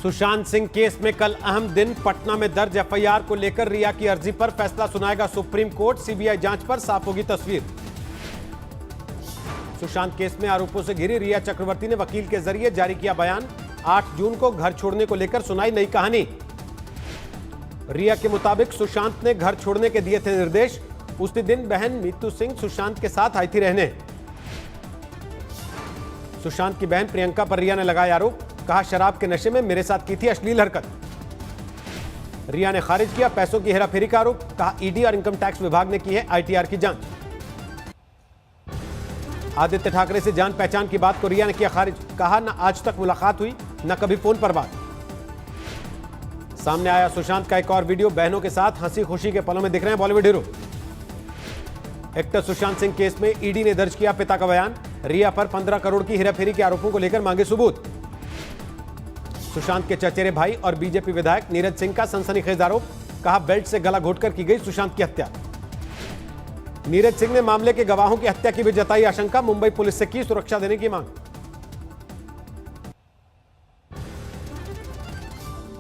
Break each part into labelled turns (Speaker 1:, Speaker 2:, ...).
Speaker 1: Sushant Singh case में कल अहम दिन। पटना में दर्ज एफआईआर को लेकर रिया की अर्जी पर फैसला सुनाएगा सुप्रीम कोर्ट। सीबीआई जांच पर साफ होगी तस्वीर। सुशांत केस में आरोपों से घिरी रिया चक्रवर्ती ने वकील के जरिए जारी किया बयान। 8 जून को घर छोड़ने को लेकर सुनाई नई कहानी। रिया के मुताबिक सुशांत ने घर छोड़ने के दिए थे निर्देश। उसी दिन बहन मीतू सिंह सुशांत के साथ आई थी रहने। सुशांत की बहन प्रियंका पर रिया ने लगाया आरोप। कहा, शराब के नशे में मेरे साथ की थी अश्लील हरकत। रिया ने खारिज किया पैसों की हेराफेरी का आरोप। कहा, ईडी और इनकम टैक्स विभाग ने की है आईटीआर की जांच। आदित्य ठाकरे से जान पहचान की बात को रिया ने किया खारिज। कहा, न आज तक मुलाकात हुई न कभी फोन पर बात। सामने आया सुशांत का एक और वीडियो। बहनों के साथ हंसी खुशी के पलों में दिख रहे हैं Bollywood hero. Actor Sushant Singh case में ईडी ने दर्ज किया पिता का बयान। रिया पर 15 करोड़ की हेराफेरी के आरोपों को लेकर मांगे सबूत। सुशांत के चचेरे भाई और बीजेपी विधायक नीरज सिंह का सनसनीखेज आरोप। कहा, बेल्ट से गला घोटकर की गई सुशांत की हत्या। नीरज सिंह ने मामले के गवाहों की हत्या की भी जताई आशंका। मुंबई पुलिस से की सुरक्षा देने की मांग।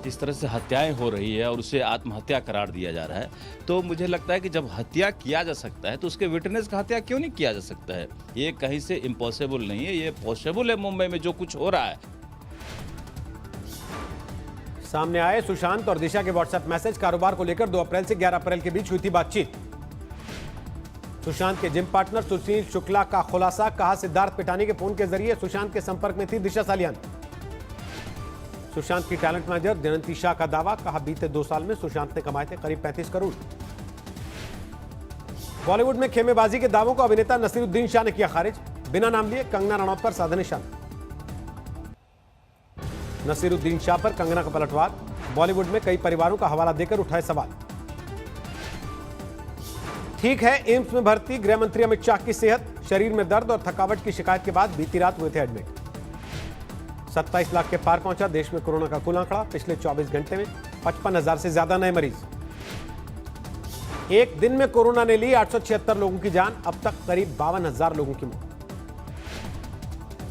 Speaker 2: इस तरह से हत्याएं हो रही है और उसे आत्महत्या करार दिया जा रहा है, तो मुझे लगता है कि जब हत्या किया जा सकता है तो उसके विटनेस का हत्या क्यों नहीं किया जा सकता है। ये कहीं से इम्पॉसिबल नहीं है, ये पॉसिबल है। मुंबई में जो कुछ हो रहा है।
Speaker 1: सामने आए सुशांत और दिशा के व्हाट्सएप मैसेज। कारोबार को लेकर 2 अप्रैल से 11 अप्रैल के बीच हुई थी बातचीत। सुशांत के जिम पार्टनर सुशील शुक्ला का खुलासा। कहा, सिद्धार्थ पिटानी के फोन के जरिए सुशांत के संपर्क में थी दिशा सालियान। सुशांत की टैलेंट मैनेजर जयंती शाह का दावा। कहा, बीते 2 साल में सुशांत ने कमाए थे करीब 35 करोड़। बॉलीवुड में खेमेबाजी के दावों को अभिनेता नसीरुद्दीन शाह ने किया खारिज। बिना नाम लिए कंगना रनौत पर साधा निशाना। नसीरुद्दीन शाह पर कंगना का पलटवार। बॉलीवुड में कई परिवारों का हवाला देकर उठाए सवाल। ठीक है, एम्स में भर्ती गृह मंत्री अमित शाह की सेहत। शरीर में दर्द और थकावट की शिकायत के बाद बीती रात हुए थे एडमिट। 27 लाख के पार पहुंचा देश में कोरोना का कुल आंकड़ा। पिछले 24 घंटे में 55,000 से ज्यादा नए मरीज। एक दिन में कोरोना ने ली 876 लोगों की जान। अब तक करीब 52,000 लोगों की मौत।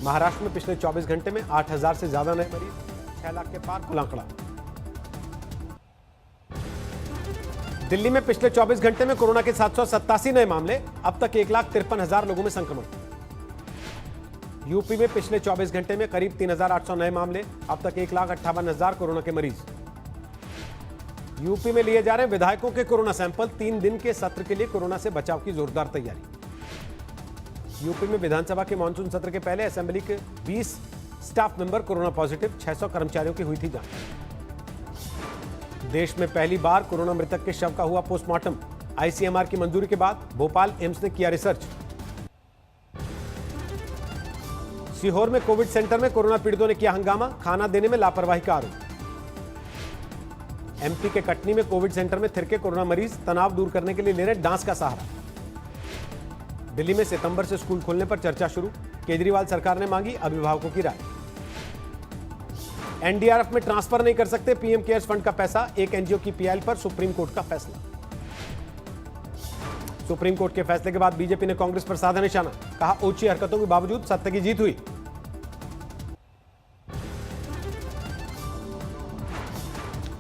Speaker 1: महाराष्ट्र में पिछले 24 घंटे में 8,000 से ज्यादा नए मरीज। 6 लाख के पार कुल आंकड़ा। दिल्ली में पिछले 24 घंटे में कोरोना के 787 नए मामले। अब तक 1,53,000 लोगों में संक्रमण। यूपी में पिछले 24 घंटे में करीब 3,800 नए मामले। अब तक 1,58,000 कोरोना के मरीज। यूपी में लिए जा रहे विधायकों के कोरोना सैंपल। 3 दिन के सत्र के लिए कोरोना से बचाव की जोरदार तैयारी। यूपी में विधानसभा के मानसून सत्र के पहले असेंबली के 20 स्टाफ मेंबर कोरोना पॉजिटिव। 600 कर्मचारियों की हुई थी जांच। देश में पहली बार कोरोना मृतक के शव का हुआ पोस्टमार्टम। आईसीएमआर की मंजूरी के बाद भोपाल एम्स ने किया रिसर्च। सीहोर में कोविड सेंटर में कोरोना पीड़ितों ने किया हंगामा। खाना देने में लापरवाही का आरोप। एमपी के कटनी में कोविड सेंटर में थिरके कोरोना मरीज। तनाव दूर करने के लिए ले रहे डांस का सहारा। दिल्ली में सितंबर से स्कूल खोलने पर चर्चा शुरू। केजरीवाल सरकार ने मांगी अभिभावकों की राय। एनडीआरएफ में ट्रांसफर नहीं कर सकते पीएम केयर्स फंड का पैसा। एक एनजीओ की पीएल पर सुप्रीम कोर्ट का फैसला। सुप्रीम कोर्ट के फैसले के बाद बीजेपी ने कांग्रेस पर साधा निशाना। कहा, ऊंची हरकतों के बावजूद सत्ता की जीत हुई।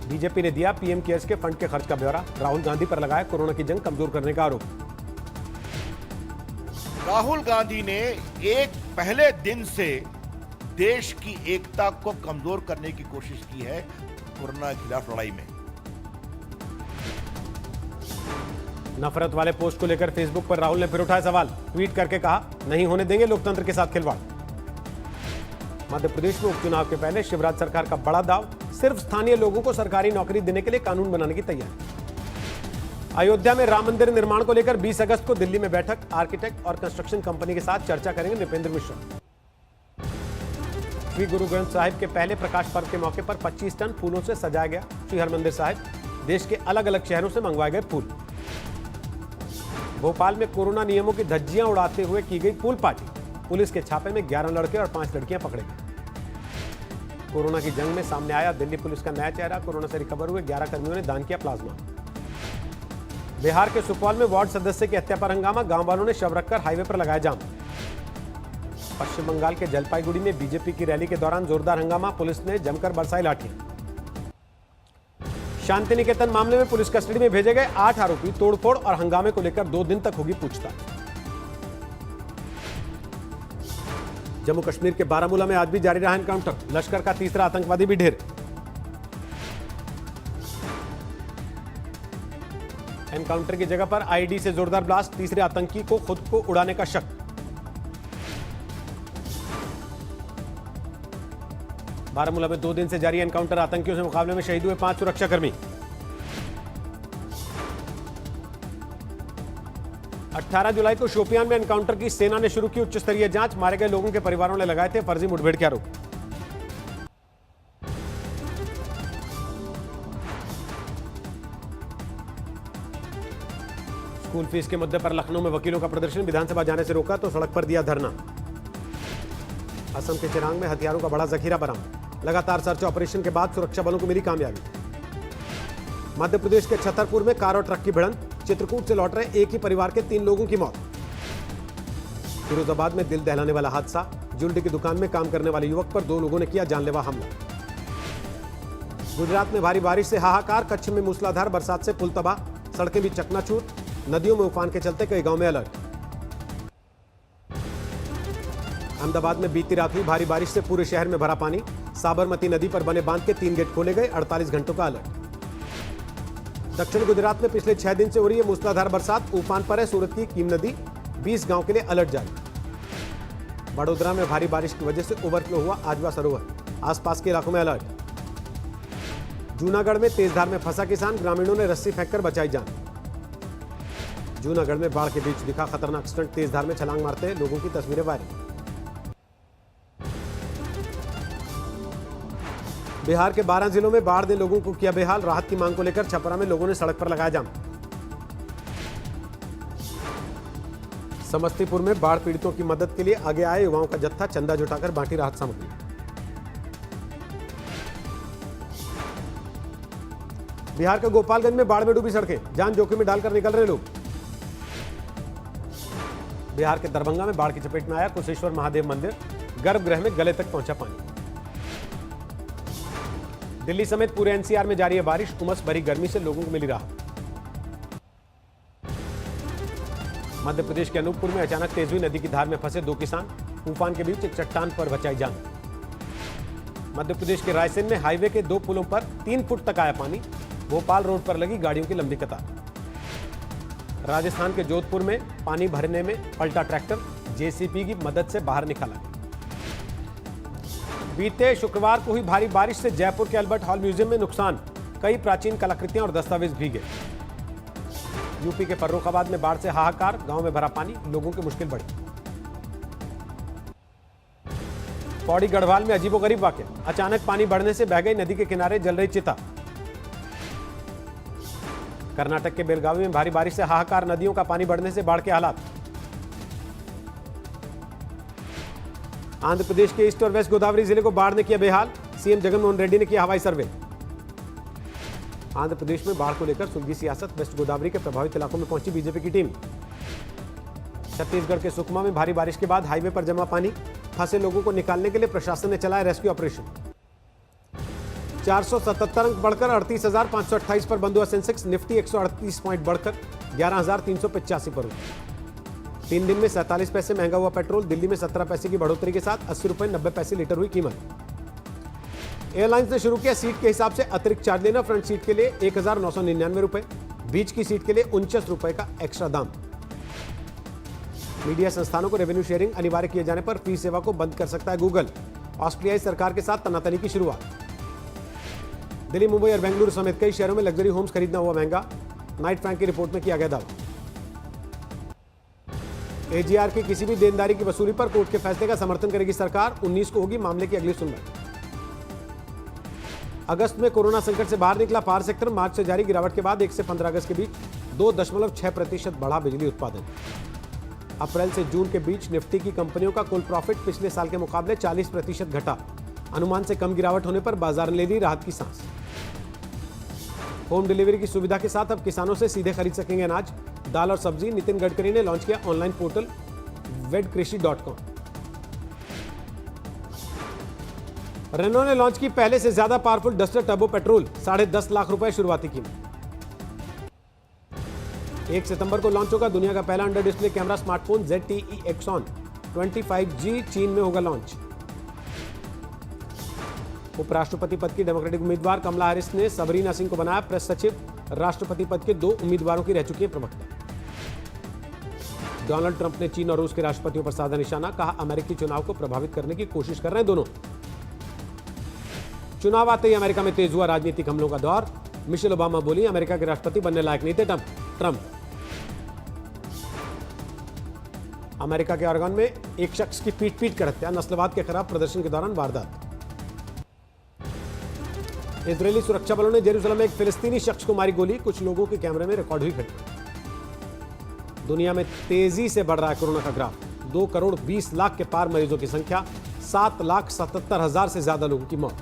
Speaker 1: बीजेपी ने दिया पीएम केयर्स के फंड के खर्च का ब्यौरा। राहुल गांधी पर लगाया कोरोना की जंग कमजोर करने का आरोप।
Speaker 3: राहुल गांधी ने एक पहले दिन से देश की एकता को कमजोर करने की कोशिश की है कोरोना के खिलाफ लड़ाई में।
Speaker 1: नफरत वाले पोस्ट को लेकर फेसबुक पर राहुल ने फिर उठाया सवाल। ट्वीट करके कहा, नहीं होने देंगे लोकतंत्र के साथ खिलवाड़। मध्य प्रदेश में उपचुनाव के पहले शिवराज सरकार का बड़ा दाव। सिर्फ स्थानीय लोगों को सरकारी नौकरी देने के लिए कानून बनाने की तैयारी। अयोध्या में राम मंदिर निर्माण को लेकर 20 अगस्त को दिल्ली में बैठक। आर्किटेक्ट और कंस्ट्रक्शन कंपनी के साथ चर्चा करेंगे नृपेंद्र मिश्रा। श्री गुरु ग्रंथ साहिब के पहले प्रकाश पर्व के मौके पर 25 टन फूलों से सजाया गया श्री हरमंदिर साहिब। देश के अलग अलग शहरों से मंगवाए गए फूल। भोपाल में कोरोना नियमों की धज्जियां उड़ाते हुए की गई पूल पार्टी। पुलिस के छापे में 11 लड़के और 5 लड़कियां पकड़े गए। कोरोना की जंग में सामने आया दिल्ली पुलिस का नया चेहरा। कोरोना से रिकवर हुए 11 कर्मियों ने दान किया प्लाज्मा। बिहार के सुपौल में वार्ड सदस्य की हत्या पर हंगामा। गांव वालों ने शव रखकर हाईवे पर लगाया जाम। पश्चिम बंगाल के जलपाईगुड़ी में बीजेपी की रैली के दौरान जोरदार हंगामा, पुलिस ने जमकर बरसाई लाठियां। शांति निकेतन मामले में पुलिस कस्टडी में भेजे गए 8 आरोपी, तोड़फोड़ और हंगामे को लेकर 2 दिन तक होगी पूछताछ। जम्मू कश्मीर के बारामूला में आज भी जारी रहा एनकाउंटर, लश्कर का तीसरा आतंकवादी भी ढेर। एनकाउंटर की जगह पर आईडी से जोरदार ब्लास्ट, तीसरे आतंकी को खुद को उड़ाने का शक। बारामूला में 2 दिन से जारी एनकाउंटर, आतंकियों से मुकाबले में शहीद हुए 5 सुरक्षाकर्मी। 18 जुलाई को शोपियान में एनकाउंटर की सेना ने शुरू की उच्च स्तरीय जांच, मारे गए लोगों के परिवारों ने लगाए थे फर्जी मुठभेड़ के आरोप। स्कूल फीस के मुद्दे पर लखनऊ में वकीलों का प्रदर्शन, विधानसभा जाने से रोका तो सड़क पर दिया धरना। असम के चिरांग में हथियारों का बड़ा जखीरा बरामद, लगातार सर्च ऑपरेशन के बाद सुरक्षा बलों को मिली कामयाबी। मध्य प्रदेश के छतरपुर में कार और ट्रक की भिड़ंत, चित्रकूट से लौट रहे एक ही परिवार के 3 लोगों की मौत। फिरोजाबाद में दिल दहलाने वाला हादसा, ज्वेलरी की दुकान में काम करने वाले युवक पर 2 लोगों ने किया जानलेवा हमला। गुजरात में भारी बारिश से हाहाकार, कच्छ में मूसलाधार बरसात से पुल तबाह, सड़कें भी चकनाचूर, नदियों में उफान के चलते कई गांव में अलर्ट। अहमदाबाद में बीती रात हुई भारी बारिश से पूरे शहर में भरा पानी, साबरमती नदी पर बने बांध के 3 गेट खोले गए, 48 घंटों का अलर्ट। दक्षिण गुजरात में पिछले 6 दिन से हो रही है मूसलाधार बरसात, उफान पर है सूरत की कीम नदी, 20 गांव के लिए अलर्ट जारी। बड़ोदरा में भारी बारिश की वजह से ओवरफ्लो हुआ आजवा सरोवर, आसपास के इलाकों में अलर्ट। जूनागढ़ में तेज धार में फंसा किसान, ग्रामीणों ने रस्सी फेंककर बचाई जान। जूनागढ़ में बाढ़ के बीच दिखा खतरनाक स्टंट, तेज धार में छलांग मारते लोगों की तस्वीरें वायरल। बिहार के 12 जिलों में बाढ़ ने लोगों को किया बेहाल, राहत की मांग को लेकर छपरा में लोगों ने सड़क पर लगाया जाम। समस्तीपुर में बाढ़ पीड़ितों की मदद के लिए आगे आए युवाओं का जत्था, चंदा जुटाकर बांटी राहत सामग्री। बिहार के गोपालगंज में बाढ़ में डूबी सड़कें, जान जोखिम में डालकर निकल रहे लोग। बिहार के दरभंगा में बाढ़ की चपेट में आया कुशेश्वर महादेव मंदिर, गर्भगृह में गले तक पहुंचा पानी। दिल्ली समेत पूरे एनसीआर में जारी है बारिश, उमस भरी गर्मी से लोगों को मिली राहत। मध्य प्रदेश के अनूपपुर में अचानक तेज हुई नदी की धार में फंसे 2 किसान, तूफान के बीच एक चट्टान पर बचाई जान। मध्य प्रदेश के रायसेन में हाईवे के 2 पुलों पर 3 फुट तक आया पानी, भोपाल रोड पर लगी गाड़ियों की लंबी कतार। राजस्थान के जोधपुर में पानी भरने में पलटा ट्रैक्टर, जेसीबी की मदद से बाहर निकाला। बीते शुक्रवार को हुई भारी बारिश से जयपुर के अल्बर्ट हॉल म्यूजियम में नुकसान, कई प्राचीन कलाकृतियां और दस्तावेज भीगे। यूपी के फर्रुखाबाद में बाढ़ से हाहाकार, गांव में भरा पानी, लोगों की मुश्किल बढ़ी। पौड़ी गढ़वाल में अजीबोगरीब वाकया, अचानक पानी बढ़ने से बह गई नदी के किनारे जल रही चिता। कर्नाटक के बेलगावी में भारी बारिश से हाहाकार, नदियों का पानी बढ़ने से बाढ़ के हालात। आंध्र प्रदेश के ईस्ट और वेस्ट गोदावरी जिले को बाढ़ ने किया बेहाल, सीएम जगनमोहन रेड्डी ने किया हवाई सर्वे। आंध्र प्रदेश में बाढ़ को लेकर सुलझी सियासत, वेस्ट गोदावरी के प्रभावित इलाकों में पहुंची बीजेपी की टीम। छत्तीसगढ़ के सुकमा में भारी बारिश के बाद हाईवे पर जमा पानी, फंसे लोगों को निकालने के लिए प्रशासन ने चलाया रेस्क्यू ऑपरेशन। 477 अंक बढ़कर 38,528 पर बंद हुआ सेंसेक्स, निफ्टी 138 पॉइंट बढ़कर 11,385 पर हुआ। 3 दिन में 47 पैसे महंगा हुआ पेट्रोल, दिल्ली में 17 पैसे की बढ़ोतरी के साथ 80 रुपए 90 पैसे लीटर हुई कीमत। एयरलाइंस ने शुरू किया सीट के हिसाब से अतिरिक्त चार्ज लेना, फ्रंट सीट के लिए 1,999 रुपए, बीच की सीट के लिए 49 रुपए का एक्स्ट्रा दाम। मीडिया संस्थानों को रेवेन्यू शेयरिंग अनिवार्य किए जाने पर फ्री सेवा को बंद कर सकता है गूगल। ऑस्ट्रेलियाई सरकार के साथ तनातनी की शुरुआत। दिल्ली, मुंबई और बेंगलुरु समेत कई शहरों में लग्जरी होम्स खरीदना हुआ महंगा, नाइट फ्रैंक की रिपोर्ट में किया गया दावा। एजीआर की किसी भी देनदारी की वसूली पर कोर्ट के फैसले का समर्थन करेगी सरकार, 19 को होगी मामले की अगली सुनवाई। अगस्त में कोरोना संकट से बाहर निकला पावर सेक्टर, मार्च से जारी गिरावट के बाद 1 से 15 अगस्त के बीच 2.6% बढ़ा बिजली उत्पादन। अप्रैल से जून के बीच निफ्टी की कंपनियों का कुल प्रॉफिट पिछले साल के मुकाबले 40% घटा, अनुमान से कम गिरावट होने पर बाजार ने ले ली राहत की सांस। होम डिलीवरी की सुविधा के साथ अब किसानों से सीधे खरीद सकेंगे अनाज, दाल और सब्जी। नितिन गडकरी ने लॉन्च किया ऑनलाइन पोर्टल wedkrishi.com। रेनो ने लॉन्च की पहले से ज्यादा powerful duster turbo petrol, 10.5 lakh रुपए शुरुआती कीमत। 1 सितंबर को लॉन्च होगा दुनिया का पहला under display camera smartphone ZTE Axon 25G, चीन में होगा लॉन्च। उपराष्ट्रपति पद की डेमोक्रेटिक उम्मीदवार कमला हैरिस ने सबरीना सिंह को बनाया प्रेस सचिव। राष्ट्रपति पद के 2 उम्मीदवारों की रह चुकी है प्रवक्ता। डोनाल्ड ट्रंप ने चीन और रूस के राष्ट्रपतियों पर साधा निशाना, कहा अमेरिकी चुनाव को प्रभावित करने की कोशिश कर रहे हैं दोनों। चुनाव आते ही अमेरिका में तेज हुआ राजनीतिक हमलों का दौर। मिशेल ओबामा बोली अमेरिका के राष्ट्रपति बनने लायक नहीं थे ट्रंप। अमेरिका के ऑरेगन में एक शख्स की पीट कर हत्या, नस्लवाद के खिलाफ प्रदर्शन के दौरान वारदात। इजरायली सुरक्षा बलों ने जेरूसलम में एक फिलिस्तीनी शख्स को मारी गोली, कुछ लोगों के कैमरे में रिकॉर्ड हुई घटना। दुनिया में तेजी से बढ़ रहा है कोरोना का ग्राफ, 2 करोड़ 20 लाख के पार मरीजों की संख्या, 7,77,000 से ज्यादा लोगों की मौत।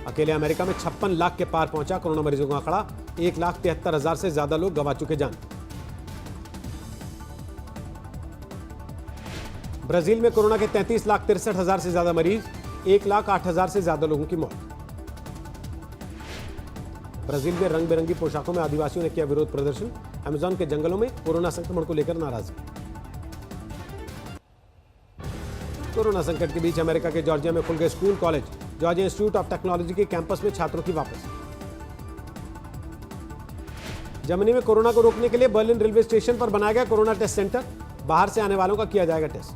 Speaker 1: अकेले अमेरिका में 56 लाख के पार पहुंचा कोरोना मरीजों का आंकड़ा, 1,73,000 से ज्यादा लोग गंवा चुके जान। ब्राजील में कोरोना के 33,63,000 से ज्यादा मरीज, 1,08,000 से ज्यादा लोगों की मौत। ब्राजील में रंग बिरंगी पोशाकों में आदिवासियों ने किया विरोध प्रदर्शन, अमेज़न के जंगलों में कोरोना संक्रमण को लेकर नाराजगी। कोरोना संकट के बीच अमेरिका के जॉर्जिया में खुल गए school college, Georgia institute of technology के कैंपस में छात्रों की वापसी। जर्मनी में कोरोना को रोकने के लिए बर्लिन रेलवे स्टेशन पर बनाया गया कोरोना टेस्ट सेंटर, बाहर से आने वालों का किया जाएगा टेस्ट।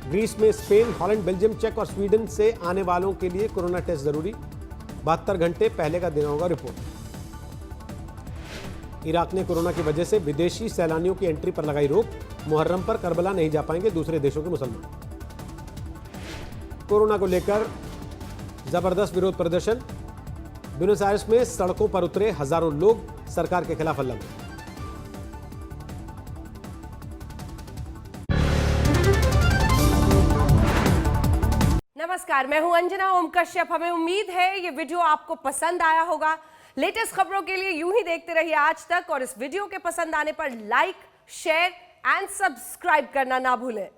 Speaker 1: ग्रीस में स्पेन, हॉलैंड, बेल्जियम, चेक और स्वीडन से आने वालों के लिए कोरोना टेस्ट जरूरी, 72 घंटे पहले का देना होगा रिपोर्ट। इराक ने कोरोना की वजह से विदेशी सैलानियों की एंट्री पर लगाई रोक, मुहर्रम पर करबला नहीं जा पाएंगे दूसरे देशों के मुसलमान। कोरोना को लेकर जबरदस्त विरोध प्रदर्शन, ब्यूनस आयर्स में सड़कों पर उतरे हजारों लोग, सरकार के खिलाफ हल्ला।
Speaker 4: नमस्कार, मैं हूं अंजना ओम कश्यप। हमें उम्मीद है ये वीडियो आपको पसंद आया होगा। लेटेस्ट खबरों के लिए यूं ही देखते रहिए आज तक, और इस वीडियो के पसंद आने पर लाइक, शेयर एंड सब्सक्राइब करना ना भूलें।